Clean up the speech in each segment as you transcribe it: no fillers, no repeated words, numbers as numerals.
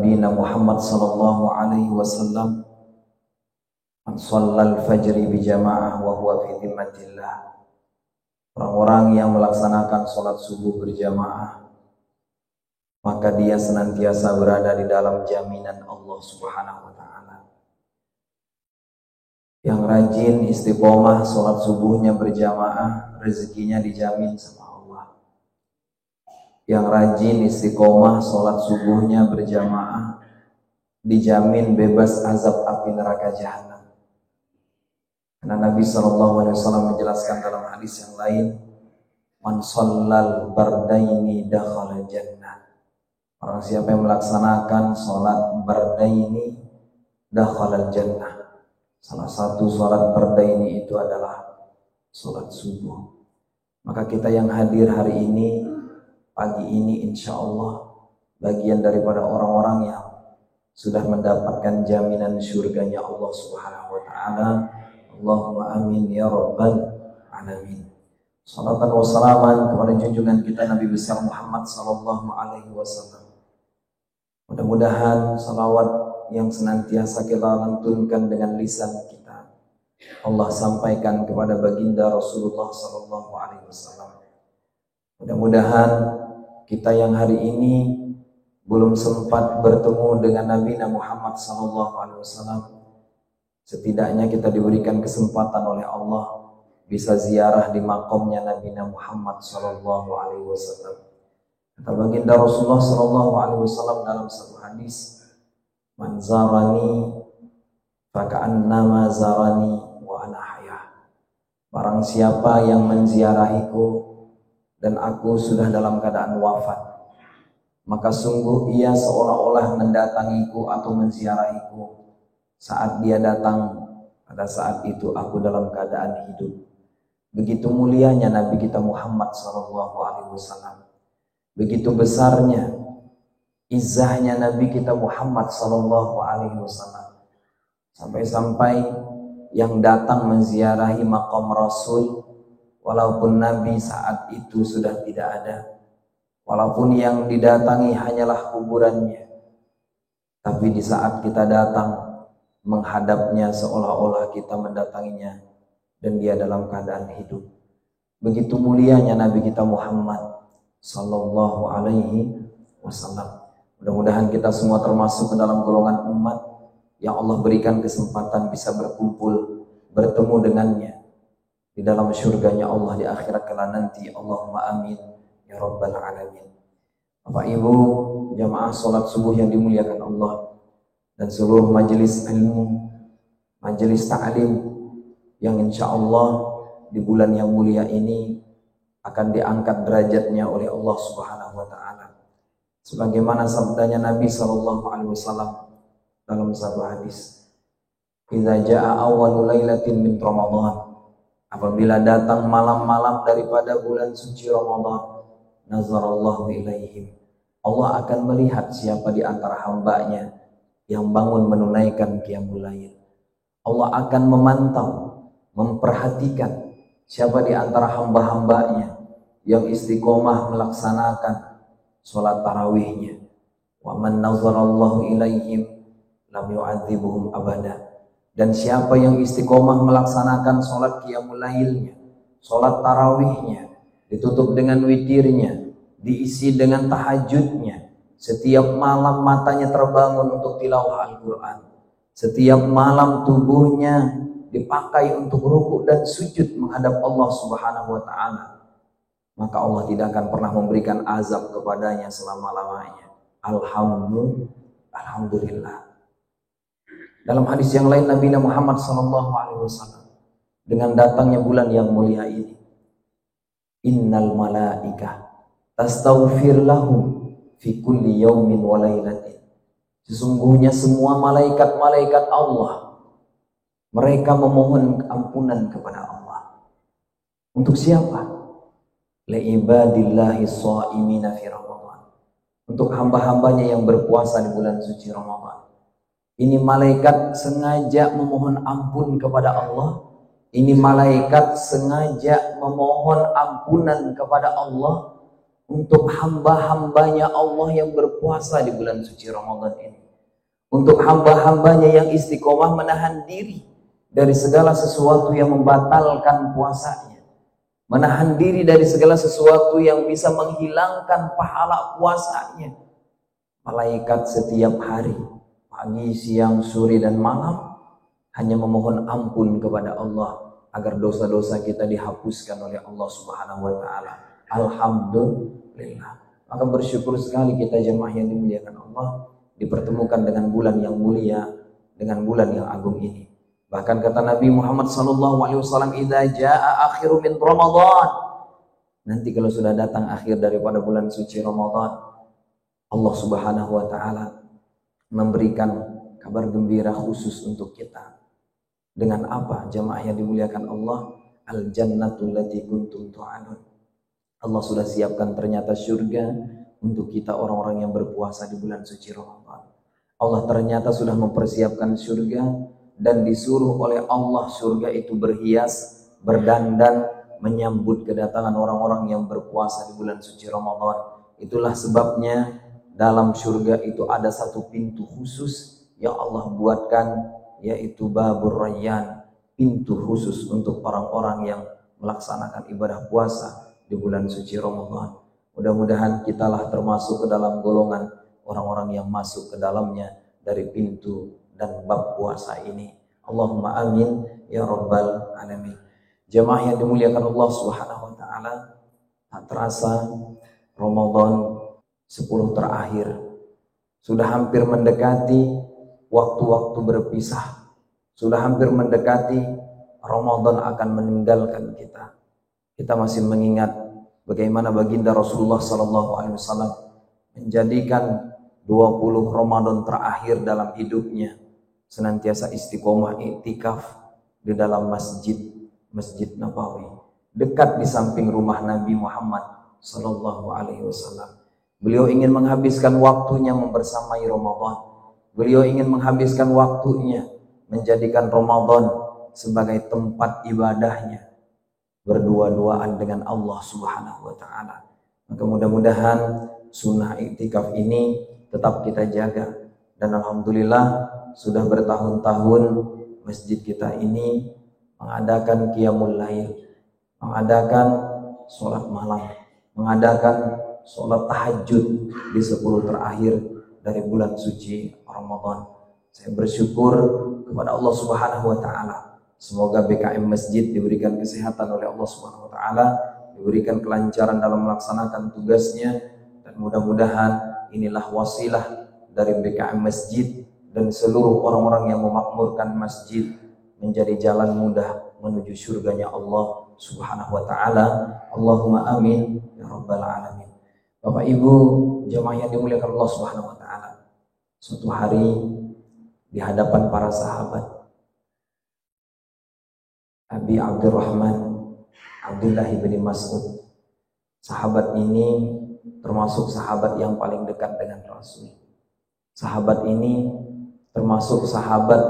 nabiyina Muhammad sallallahu alaihi wasallam, man shallal fajri bi jamaah wa huwa fi dhimmatillah. Orang-orang yang melaksanakan sholat subuh berjamaah, maka dia senantiasa berada di dalam jaminan Allah Subhanahu wa ta'ala. Yang rajin istiqomah sholat subuhnya berjamaah, rezekinya dijamin sama Allah. Yang rajin istiqomah sholat subuhnya berjamaah, dijamin bebas azab api neraka jahanam. Karena Nabi SAW menjelaskan dalam hadis yang lain, man shallal bardaini dakhala jannah. Orang siapa yang melaksanakan sholat bardaini dakhala jannah. Salah satu sholat bardaini itu adalah sholat subuh. Maka kita yang hadir hari ini, pagi ini, insya Allah bagian daripada orang-orang yang sudah mendapatkan jaminan surganya Allah Subhanahu wa ta'ala. Allahumma amin ya rabbal alamin. Salatan wa salaman kepada junjungan kita Nabi besar Muhammad sallallahu alaihi wasallam. Mudah-mudahan salawat yang senantiasa kita lantunkan dengan lisan kita, Allah sampaikan kepada baginda Rasulullah sallallahu alaihi wasallam. Mudah-mudahan kita yang hari ini belum sempat bertemu dengan Nabi Muhammad sallallahu alaihi wasallam, setidaknya kita diberikan kesempatan oleh Allah bisa ziarah di makamnya Nabi Muhammad sallallahu alaihi wasallam. Kata baginda Rasulullah sallallahu alaihi wasallam dalam satu hadis, man zarani faka'annama zarani wa ana hayah. Barang siapa yang menziarahiku dan aku sudah dalam keadaan wafat, maka sungguh ia seolah-olah mendatangiku atau menziarahiku saat dia datang. Pada saat itu aku dalam keadaan hidup. Begitu mulianya Nabi kita Muhammad SAW. Begitu besarnya izzahnya Nabi kita Muhammad SAW. Sampai-sampai yang datang menziarahi makam Rasul, walaupun Nabi saat itu sudah tidak ada, walaupun yang didatangi hanyalah kuburannya, tapi di saat kita datang menghadapnya seolah-olah kita mendatanginya dan dia dalam keadaan hidup. Begitu mulianya Nabi kita Muhammad sallallahu alaihi wasallam. Mudah-mudahan kita semua termasuk ke dalam golongan umat yang Allah berikan kesempatan bisa berkumpul, bertemu dengannya di dalam syurganya Allah di akhirat kala nanti. Allahumma amin ya rabbal alamin. Bapak Ibu jamaah salat subuh yang dimuliakan Allah, dan seluruh majelis ilmu, majelis ta'lim yang insya Allah di bulan yang mulia ini akan diangkat derajatnya oleh Allah Subhanahu wa ta'ala. Sebagaimana sabdanya Nabi SAW dalam satu hadis, idza jaa awwalu lailatin min Ramadan, apabila datang malam-malam daripada bulan suci Ramadan, nazarallahu ilaihim, Allah akan melihat siapa di antara hambanya yang bangun menunaikan qiyamul lail. Allah akan memantau, memperhatikan siapa di antara hamba-hambanya yang istiqomah melaksanakan sholat tarawihnya. Wa man nazarallahu ilaihim lam yu'adzibuhum abada. Dan siapa yang istiqomah melaksanakan sholat qiyamul lailnya, sholat tarawihnya, ditutup dengan witirnya, diisi dengan tahajudnya, setiap malam matanya terbangun untuk tilawah Al-Quran, setiap malam tubuhnya dipakai untuk rukuk dan sujud menghadap Allah Subhanahu wa ta'ala, maka Allah tidak akan pernah memberikan azab kepadanya selama-lamanya. Alhamdulillah. Dalam hadis yang lain Nabi Muhammad SAW, dengan datangnya bulan yang mulia ini, innal malaikah tastaghfir lahum fi kulli yaumin wa lailatin. Sesungguhnya semua malaikat-malaikat Allah, mereka memohon ampunan kepada Allah. Untuk siapa? Li'ibadillahi sha'imina fi Ramadan. Untuk hamba-hambanya yang berpuasa di bulan suci Ramadan. Ini malaikat sengaja memohon ampun kepada Allah. Ini malaikat sengaja memohon ampunan kepada Allah untuk hamba-hambanya Allah yang berpuasa di bulan suci Ramadan ini. Untuk hamba-hambanya yang istiqomah menahan diri dari segala sesuatu yang membatalkan puasanya. Menahan diri dari segala sesuatu yang bisa menghilangkan pahala puasanya. Malaikat setiap hari, pagi, siang, sore, dan malam, hanya memohon ampun kepada Allah agar dosa-dosa kita dihapuskan oleh Allah Subhanahu wa Ta'ala. Alhamdulillah. Maka bersyukur sekali kita jemaah yang dimuliakan Allah, dipertemukan dengan bulan yang mulia, dengan bulan yang agung ini. Bahkan kata Nabi Muhammad SAW, "Idza jaa akhiru min Ramadan." Nanti kalau sudah datang akhir daripada bulan suci Ramadan, Allah Subhanahu wa Ta'ala memberikan kabar gembira khusus untuk kita. Dengan apa jemaah yang dimuliakan Allah? Al-jannatul lati kuntum tu'adun. Allah sudah siapkan ternyata surga untuk kita orang-orang yang berpuasa di bulan suci Ramadan. Allah ternyata sudah mempersiapkan surga, dan disuruh oleh Allah surga itu berhias, berdandan, menyambut kedatangan orang-orang yang berpuasa di bulan suci Ramadan. Itulah sebabnya dalam surga itu ada satu pintu khusus yang Allah buatkan, yaitu Babur Rayyan, pintu khusus untuk orang-orang yang melaksanakan ibadah puasa di bulan suci Ramadan. Mudah-mudahan kitalah termasuk ke dalam golongan orang-orang yang masuk ke dalamnya dari pintu dan bab puasa ini. Allahumma amin ya rabbal alamin. Jemaah yang dimuliakan Allah Subhanahu wa Ta'ala, tak terasa Ramadan 10 terakhir sudah hampir mendekati waktu-waktu berpisah. Sudah hampir mendekati Ramadan akan meninggalkan kita. Kita masih mengingat bagaimana baginda Rasulullah SAW menjadikan 20 Ramadan terakhir dalam hidupnya senantiasa istiqomah iktikaf di dalam Masjid Nabawi, dekat di samping rumah Nabi Muhammad SAW. Beliau ingin menghabiskan waktunya membersamai Ramadan. Beliau ingin menghabiskan waktunya menjadikan Ramadan sebagai tempat ibadahnya, berdua-duaan dengan Allah Subhanahu wa Ta'ala. Maka mudah-mudahan sunnah iktikaf ini tetap kita jaga, dan alhamdulillah sudah bertahun-tahun masjid kita ini mengadakan qiyamul lail, mengadakan sholat malam, mengadakan sholat tahajud di 10 terakhir dari bulan suci Ramadan. Saya bersyukur kepada Allah Subhanahu wa Ta'ala. Semoga BKM Masjid diberikan kesehatan oleh Allah Subhanahu wa Ta'ala, diberikan kelancaran dalam melaksanakan tugasnya, dan mudah-mudahan inilah wasilah dari BKM Masjid dan seluruh orang-orang yang memakmurkan masjid menjadi jalan mudah menuju surganya Allah Subhanahu wa Ta'ala. Allahumma amin ya rabbal alamin. Bapak Ibu jemaah yang dimuliakan Allah Subhanahu wa Ta'ala, suatu hari di hadapan para sahabat, Abi Abdurrahman Abdullah bin Mas'ud, sahabat ini termasuk sahabat yang paling dekat dengan Rasul. Sahabat ini termasuk sahabat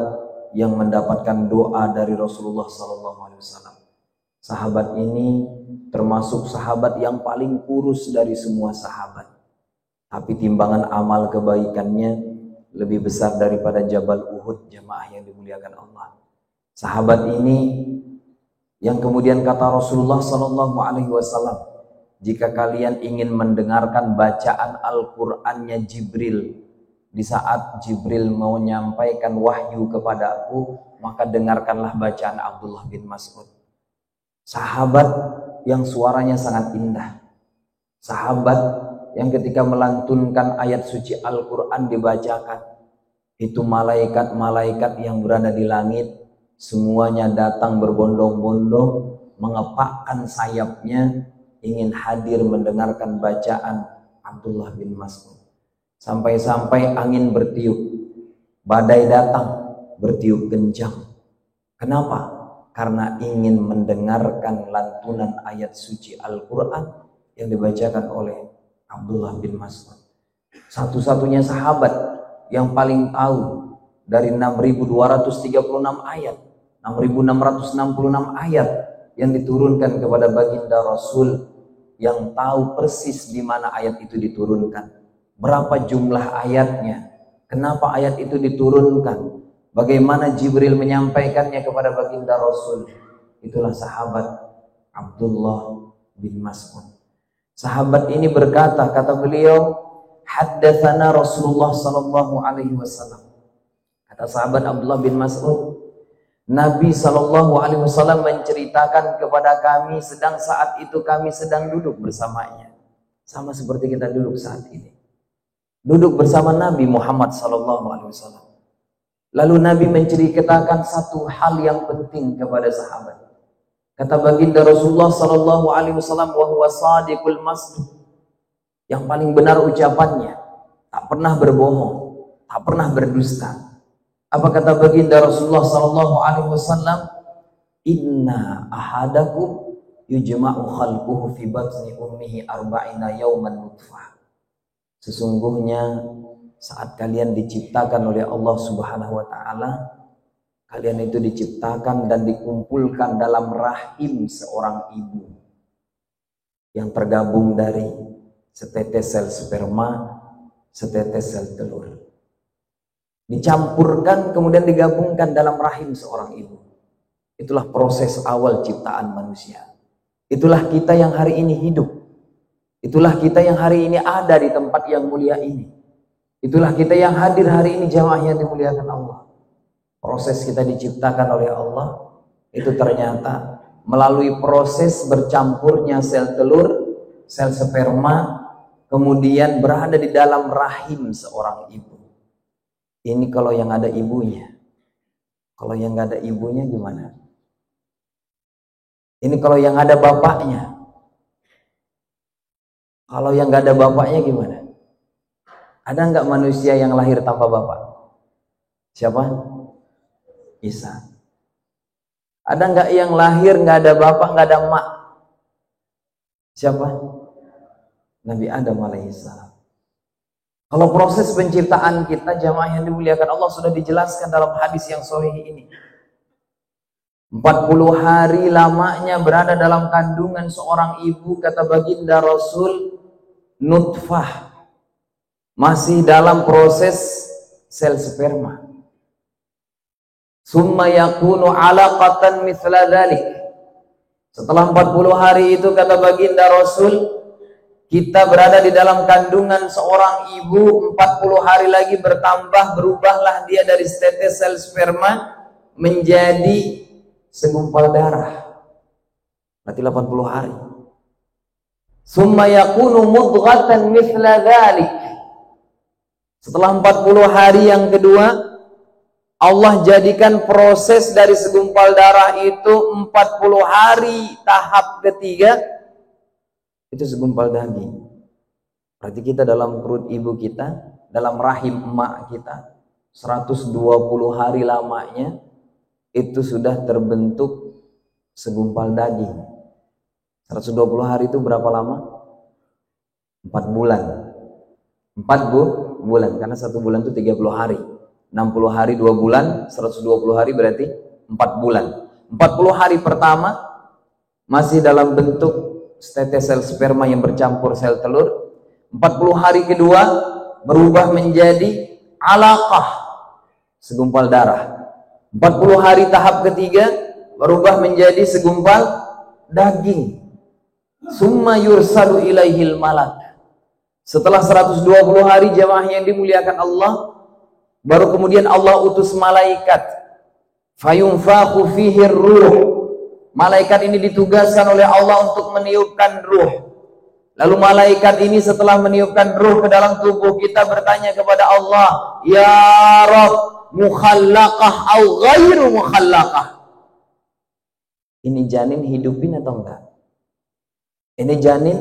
yang mendapatkan doa dari Rasulullah SAW. Sahabat ini termasuk sahabat yang paling kurus dari semua sahabat, tapi timbangan amal kebaikannya lebih besar daripada Jabal Uhud, jemaah yang dimuliakan Allah. Sahabat ini yang kemudian kata Rasulullah SAW, jika kalian ingin mendengarkan bacaan Al-Qur'annya Jibril, di saat Jibril mau menyampaikan wahyu kepadaku, maka dengarkanlah bacaan Abdullah bin Mas'ud. Sahabat yang suaranya sangat indah, sahabat yang ketika melantunkan ayat suci Al-Quran dibacakan, itu malaikat-malaikat yang berada di langit semuanya datang berbondong-bondong, mengepakkan sayapnya, ingin hadir mendengarkan bacaan Abdullah bin Mas'ud. Sampai-sampai angin bertiup, badai datang bertiup kencang. Kenapa? Karena ingin mendengarkan lantunan ayat suci Al-Quran yang dibacakan oleh Abdullah bin Mas'ud. Satu-satunya sahabat yang paling tahu dari 6.236 ayat, 6.666 ayat yang diturunkan kepada baginda Rasul, yang tahu persis di mana ayat itu diturunkan, berapa jumlah ayatnya, kenapa ayat itu diturunkan, bagaimana Jibril menyampaikannya kepada baginda Rasul. Itulah sahabat Abdullah bin Mas'ud. Sahabat ini berkata, kata beliau, haddatsana Rasulullah sallallahu alaihi wasallam. Kata sahabat Abdullah bin Mas'ud, Nabi sallallahu alaihi wasallam menceritakan kepada kami saat itu kami sedang duduk bersamanya. Sama seperti kita duduk saat ini. Duduk bersama Nabi Muhammad sallallahu alaihi wasallam. Lalu Nabi menceritakan satu hal yang penting kepada sahabat. Kata baginda Rasulullah sallallahu alaihi wasallam, wa huwa shadiqul masduq. Yang paling benar ucapannya, tak pernah berbohong, tak pernah berdusta. Apa kata baginda Rasulullah sallallahu alaihi wasallam? Inna ahadakum yujma'u khalquhu fi batni ummihi arba'ina yawman nutfah. Sesungguhnya saat kalian diciptakan oleh Allah Subhanahu wa taala, kalian itu diciptakan dan dikumpulkan dalam rahim seorang ibu yang tergabung dari setetes sel sperma, setetes sel telur. Dicampurkan kemudian digabungkan dalam rahim seorang ibu. Itulah proses awal ciptaan manusia. Itulah kita yang hari ini hidup. Itulah kita yang hari ini ada di tempat yang mulia ini. Itulah kita yang hadir hari ini, jamaah yang dimuliakan Allah. Proses kita diciptakan oleh Allah itu ternyata melalui proses bercampurnya sel telur, sel sperma, kemudian berada di dalam rahim seorang ibu. Ini kalau yang ada ibunya. Kalau yang nggak ada ibunya gimana? Ini kalau yang ada bapaknya. Kalau yang nggak ada bapaknya gimana? Ada nggak manusia yang lahir tanpa bapak? Siapa? Isa. Ada nggak yang lahir nggak ada bapak, nggak ada emak? Siapa? Nabi Adam alaihissalam. Kalau proses penciptaan kita, jamaah yang dimuliakan Allah, sudah dijelaskan dalam hadis yang sahih ini. 40 hari lamanya berada dalam kandungan seorang ibu, kata baginda Rasul, nutfah, masih dalam proses sel sperma. Summa yakunu alaqatan mithla dzalik. Setelah 40 hari itu, kata baginda Rasul, kita berada di dalam kandungan seorang ibu. 40 hari lagi bertambah, berubahlah dia dari tetes sel sperma menjadi segumpal darah. Berarti 80 hari. Summa yakunu mudghatan mithla dzalik. Setelah 40 hari yang kedua, Allah jadikan proses dari segumpal darah itu 40 hari. Tahap ketiga itu segumpal daging. Berarti kita dalam perut ibu kita, dalam rahim emak kita, 120 hari lamanya itu sudah terbentuk segumpal daging. 120 hari itu berapa lama? 4 bulan. 4 bulan, karena 1 bulan itu 30 hari. 60 hari 2 bulan, 120 hari berarti 4 bulan. 40 hari pertama masih dalam bentuk tetes sel sperma yang bercampur sel telur. 40 hari kedua berubah menjadi alaqah, segumpal darah. 40 hari tahap ketiga berubah menjadi segumpal daging. Summa yursalu ilaihil malak. Setelah 120 hari, jamaah yang dimuliakan Allah, baru kemudian Allah utus malaikat. Fayunfakhu fihi ruh. Malaikat ini ditugaskan oleh Allah untuk meniupkan ruh. Lalu malaikat ini setelah meniupkan ruh ke dalam tubuh kita bertanya kepada Allah, Ya Rabb, mukhallaqah au ghairu mukhallaqah? Ini janin hidupin atau enggak? Ini janin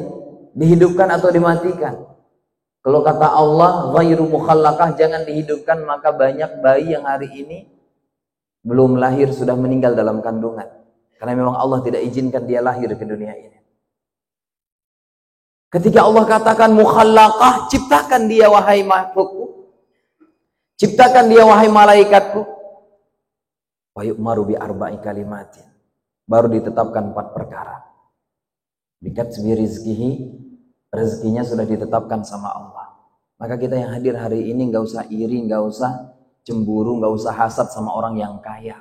dihidupkan atau dimatikan? Kalau kata Allah ghairu mukhallaqah, jangan dihidupkan, maka banyak bayi yang hari ini belum lahir sudah meninggal dalam kandungan. Karena memang Allah tidak izinkan dia lahir ke dunia ini. Ketika Allah katakan mukhallaqah, ciptakan dia wahai makhlukku, ciptakan dia wahai malaikatku. Wa yu'maru bi arba'i kalimatin. Baru ditetapkan 4 perkara. Bikatsbi rizkihi, rezekinya sudah ditetapkan sama Allah. Maka kita yang hadir hari ini nggak usah iri, nggak usah cemburu, nggak usah hasad sama orang yang kaya.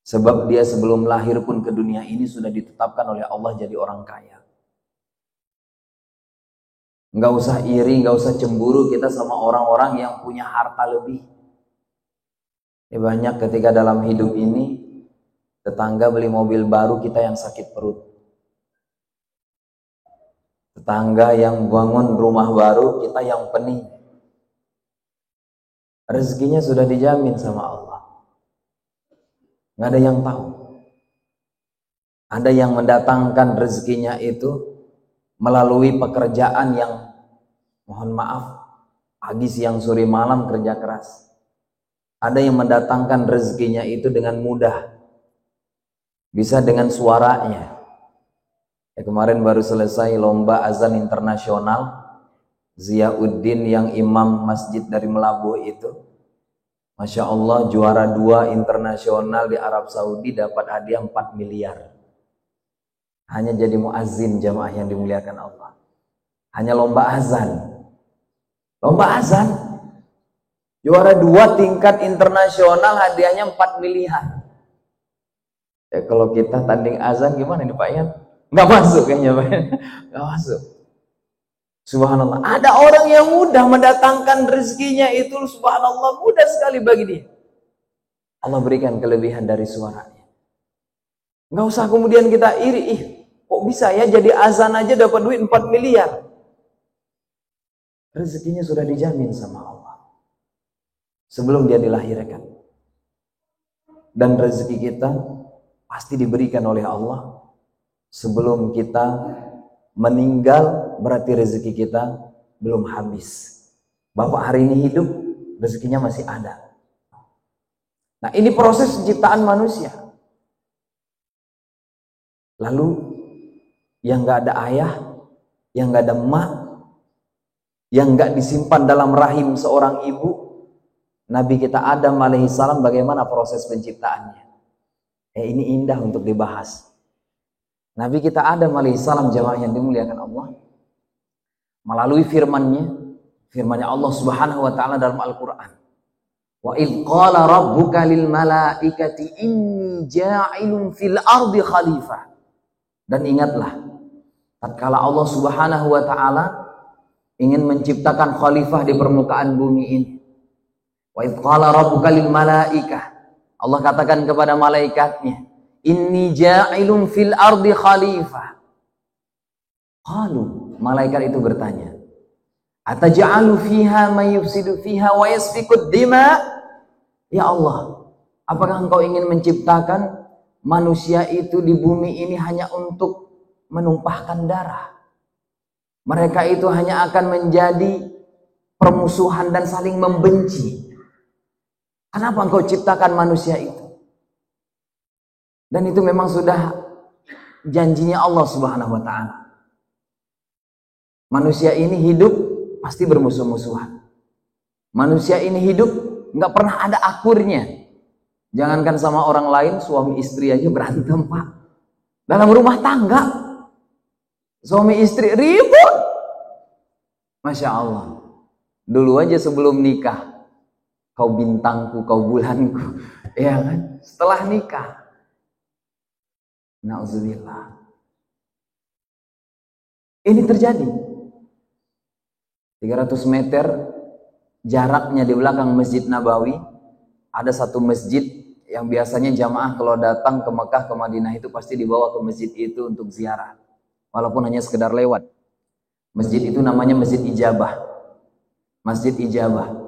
Sebab dia sebelum lahir pun ke dunia ini sudah ditetapkan oleh Allah jadi orang kaya. Nggak usah iri, nggak usah cemburu kita sama orang-orang yang punya harta lebih. Banyak ketika dalam hidup ini tetangga beli mobil baru, kita yang sakit perut. Tetangga yang bangun rumah baru, kita yang pening. Rezekinya sudah dijamin sama Allah. Nggak ada yang tahu. Ada yang mendatangkan rezekinya itu melalui pekerjaan yang, mohon maaf, pagi siang sore malam kerja keras. Ada yang mendatangkan rezekinya itu dengan mudah. Bisa dengan suaranya. Kemarin baru selesai lomba azan internasional. Ziauddin yang imam masjid dari Melabuh itu, Masya Allah, juara 2 internasional di Arab Saudi, dapat hadiah 4 miliar. Hanya jadi muazzin, jamaah yang dimuliakan Allah. Hanya lomba azan. Lomba azan. Juara 2 tingkat internasional, hadiahnya 4 miliar. Ya kalau kita tanding azan gimana nih Pak Yan? Nggak masuk kayaknya Pak Yan. Nggak masuk. Subhanallah. Ada orang yang mudah mendatangkan rezekinya itu, subhanallah, mudah sekali bagi dia. Allah berikan kelebihan dari suaranya. Nggak usah kemudian kita iri, kok bisa ya jadi azan aja dapat duit 4 miliar. Rezekinya sudah dijamin sama Allah sebelum dia dilahirkan. Dan rezeki kita pasti diberikan oleh Allah sebelum kita meninggal, berarti rezeki kita belum habis. Bapak hari ini hidup, rezekinya masih ada. Nah, ini proses penciptaan manusia. Lalu yang nggak ada ayah, yang nggak ada emak, yang nggak disimpan dalam rahim seorang ibu, Nabi kita Adam alaihissalam, bagaimana proses penciptaannya? Ini indah untuk dibahas. Nabi kita Adam alaihissalam, jamaah yang dimuliakan Allah, melalui firman-Nya Allah Subhanahu wa taala dalam Al-Qur'an. Wa idz qala rabbuka lil malaikati inni ja'ilun fil ardi khalifah. Dan ingatlah tatkala Allah Subhanahu wa taala ingin menciptakan khalifah di permukaan bumi ini. Wa idz qala rabbuka lil malaikah, Allah katakan kepada malaikatnya, inni ja'ilun fil ardi khalifah. Qalu, malaikat itu bertanya, ataj'alu fiha may yufsidu fiha wa yasfikud dima? Ya Allah, apakah engkau ingin menciptakan manusia itu di bumi ini hanya untuk menumpahkan darah? Mereka itu hanya akan menjadi permusuhan dan saling membenci. Kenapa engkau ciptakan manusia itu? Dan itu memang sudah janjinya Allah Subhanahu wa taala. Manusia ini hidup pasti bermusuh-musuhan. Manusia ini hidup nggak pernah ada akurnya. Jangankan sama orang lain, suami istri aja berantem, Pak. Dalam rumah tangga, suami istri ribut. Masya Allah. Dulu aja sebelum nikah, kau bintangku, kau bulanku, ya kan? Setelah nikah, na'udzubillah. Ini terjadi. 300 meter jaraknya di belakang Masjid Nabawi, ada satu masjid yang biasanya jamaah kalau datang ke Mekah, ke Madinah itu pasti dibawa ke masjid itu untuk ziarah. Walaupun hanya sekedar lewat. Masjid itu namanya Masjid Ijabah. Masjid Ijabah.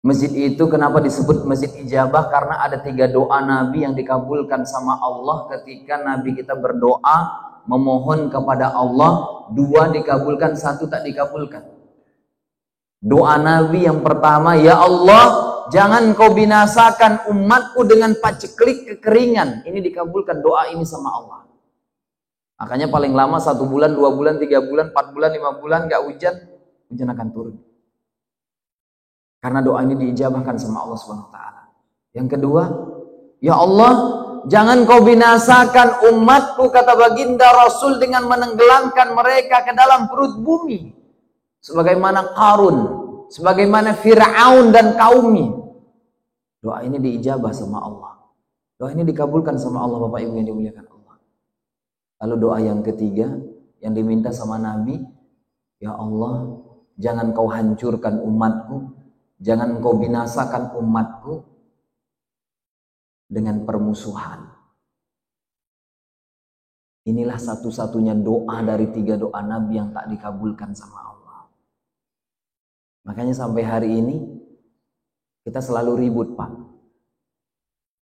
Masjid itu kenapa disebut Masjid Ijabah? Karena ada 3 doa Nabi yang dikabulkan sama Allah ketika Nabi kita berdoa memohon kepada Allah, 2 dikabulkan, 1 tak dikabulkan. Doa Nabi yang pertama, ya Allah, jangan kau binasakan umatku dengan paceklik kekeringan. Ini dikabulkan doa ini sama Allah. Makanya paling lama 1 bulan, 2 bulan, 3 bulan, 4 bulan, 5 bulan gak hujan, hujan akan turun. Karena doa ini diijabahkan sama Allah Subhanahu wa taala. Yang kedua, ya Allah, jangan kau binasakan umatku, kata baginda Rasul, dengan menenggelamkan mereka ke dalam perut bumi. Sebagaimana Qarun, sebagaimana Fir'aun dan kaumnya. Doa ini diijabah sama Allah. Doa ini dikabulkan sama Allah, Bapak Ibu yang dimuliakan Allah. Lalu doa yang ketiga yang diminta sama Nabi, ya Allah, jangan kau hancurkan umatku, jangan kau binasakan umatku dengan permusuhan. Inilah satu-satunya doa dari 3 doa Nabi yang tak dikabulkan sama Allah. Makanya sampai hari ini kita selalu ribut, Pak.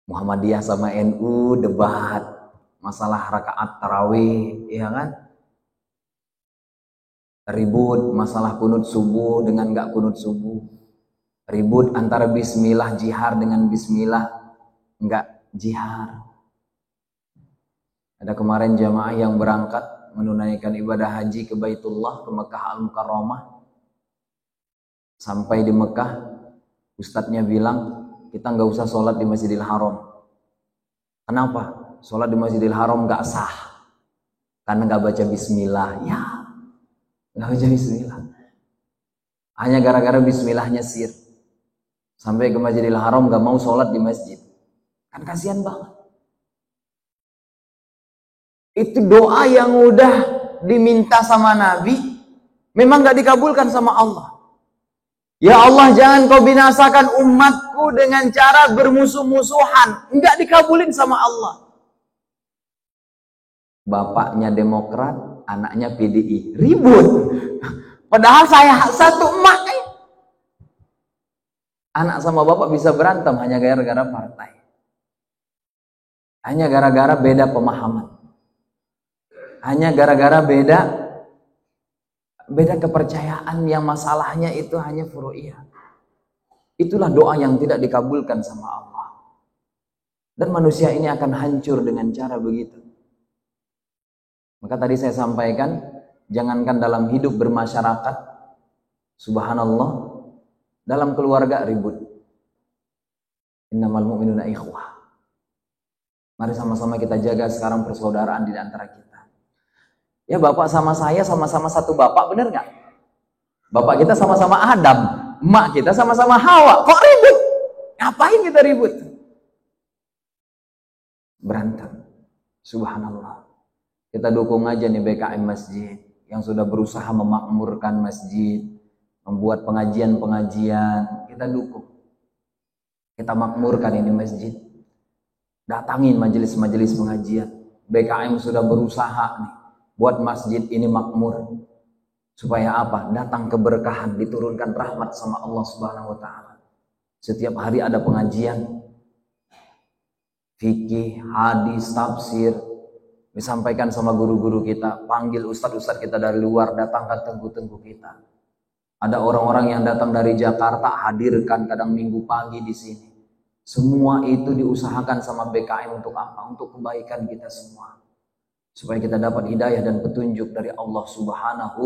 Muhammadiyah sama NU debat masalah rakaat tarawih, ya kan? Ribut masalah kunut subuh dengan enggak kunut subuh. Ribut antara bismillah jihar dengan bismillah enggak jihar. Ada kemarin jamaah yang berangkat menunaikan ibadah haji ke Baitullah, ke Mekah Al-Mukarramah. Sampai di Mekah, ustadznya bilang, kita nggak usah sholat di Masjidil Haram. Kenapa? Sholat di Masjidil Haram nggak sah, karena nggak baca bismillah. Ya, nggak baca bismillah. Hanya gara-gara bismillahnya sir. Sampai ke Masjidil Haram nggak mau sholat di masjid. Kan kasihan banget. Itu doa yang udah diminta sama Nabi, memang nggak dikabulkan sama Allah. Ya Allah, jangan kau binasakan umatku dengan cara bermusuh-musuhan. Enggak dikabulin sama Allah. Bapaknya Demokrat, anaknya PDI. Ribut. Padahal saya satu emak. Anak sama bapak bisa berantem hanya gara-gara partai. Hanya gara-gara beda pemahaman. Hanya gara-gara beda kepercayaan yang masalahnya itu hanya furu'iyah. Itulah doa yang tidak dikabulkan sama Allah. Dan manusia ini akan hancur dengan cara begitu. Maka tadi saya sampaikan, jangankan dalam hidup bermasyarakat, subhanallah, dalam keluarga ribut. Innamal mu'minuna ikhwah. Mari sama-sama kita jaga sekarang persaudaraan di antara kita. Ya, bapak sama saya sama-sama satu bapak, bener nggak? Bapak kita sama-sama Adam, emak kita sama-sama Hawa. Kok ribut? Ngapain kita ribut? Berantem. Subhanallah. Kita dukung aja nih BKM Masjid yang sudah berusaha memakmurkan masjid, membuat pengajian-pengajian. Kita dukung. Kita makmurkan ini masjid. Datangin majelis-majelis pengajian. BKM sudah berusaha nih buat masjid ini makmur. Supaya apa? Datang keberkahan, diturunkan rahmat sama Allah Subhanahu wa taala. Setiap hari ada pengajian fikih, hadis, tafsir disampaikan sama guru-guru kita, panggil ustadz-ustadz kita dari luar, datangkan tengku-tengku kita. Ada orang-orang yang datang dari Jakarta, hadirkan kadang minggu pagi di sini. Semua itu diusahakan sama BKM untuk apa? Untuk kebaikan kita semua. Supaya kita dapat hidayah dan petunjuk dari Allah Subhanahu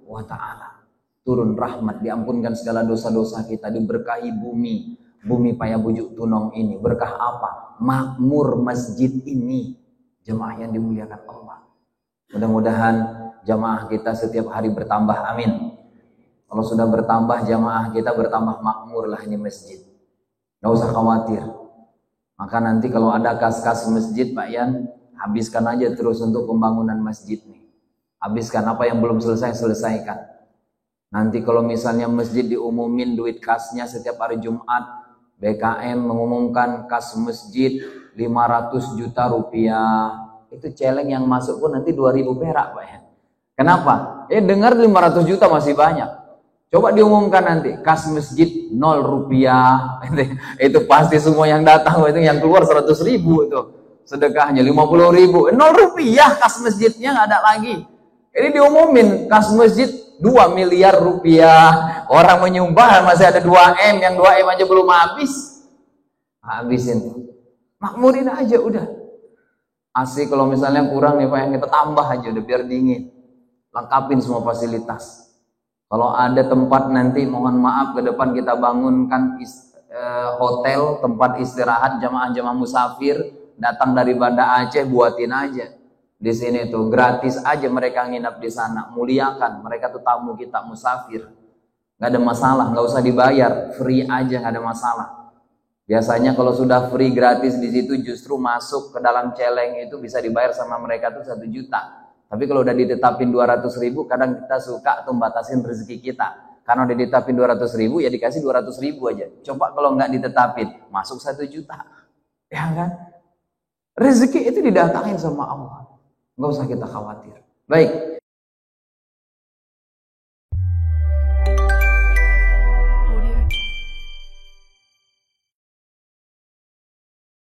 wa ta'ala. Turun rahmat, diampunkan segala dosa-dosa kita, diberkahi bumi Paya Bujuk Tunong ini. Berkah apa? Makmur masjid ini. Jemaah yang dimuliakan Allah. Mudah-mudahan jemaah kita setiap hari bertambah, amin. Kalau sudah bertambah jemaah kita, bertambah makmur lah ini masjid. Gak usah khawatir. Maka nanti kalau ada kas-kas masjid, Pak Yan, habiskan aja terus untuk pembangunan masjid nih. Habiskan apa yang belum selesai, selesaikan. Nanti kalau misalnya masjid diumumin duit kasnya setiap hari Jumat, BKM mengumumkan kas masjid 500 juta rupiah. Itu celeng yang masuk pun nanti 2.000 perak, Pak ya. Kenapa? Dengar 500 juta masih banyak. Coba diumumkan nanti kas masjid 0 rupiah. Itu pasti semua yang datang itu yang keluar 100.000 itu. Sedekahnya 50.000, 0 rupiah kas masjidnya nggak ada lagi. Ini diumumin kas masjid 2 miliar rupiah. Orang menyumbang masih ada 2M, yang 2M aja belum habis. Habisin. Makmurin aja udah. AC kalau misalnya kurang nih Pak, yang kita tambah aja udah biar dingin. Lengkapin semua fasilitas. Kalau ada tempat nanti mohon maaf ke depan kita bangunkan hotel, tempat istirahat jamaah-jamaah musafir. datang dari Banda Aceh, buatin aja. Di sini tuh gratis aja mereka nginap di sana, muliakan. Mereka tuh tamu kita, musafir. Nggak ada masalah, nggak usah dibayar, free aja, nggak ada masalah. Biasanya kalau sudah free gratis di situ justru masuk ke dalam celeng itu bisa dibayar sama mereka tuh 1 juta. Tapi kalau udah ditetapin 200.000, kadang kita suka tuh batasin rezeki kita. Karena udah ditetapin 200.000 ya dikasih 200.000 aja. Coba kalau nggak ditetapin, masuk 1 juta. Ya kan? Rezeki itu didatangin sama Allah. Nggak usah kita khawatir. Baik.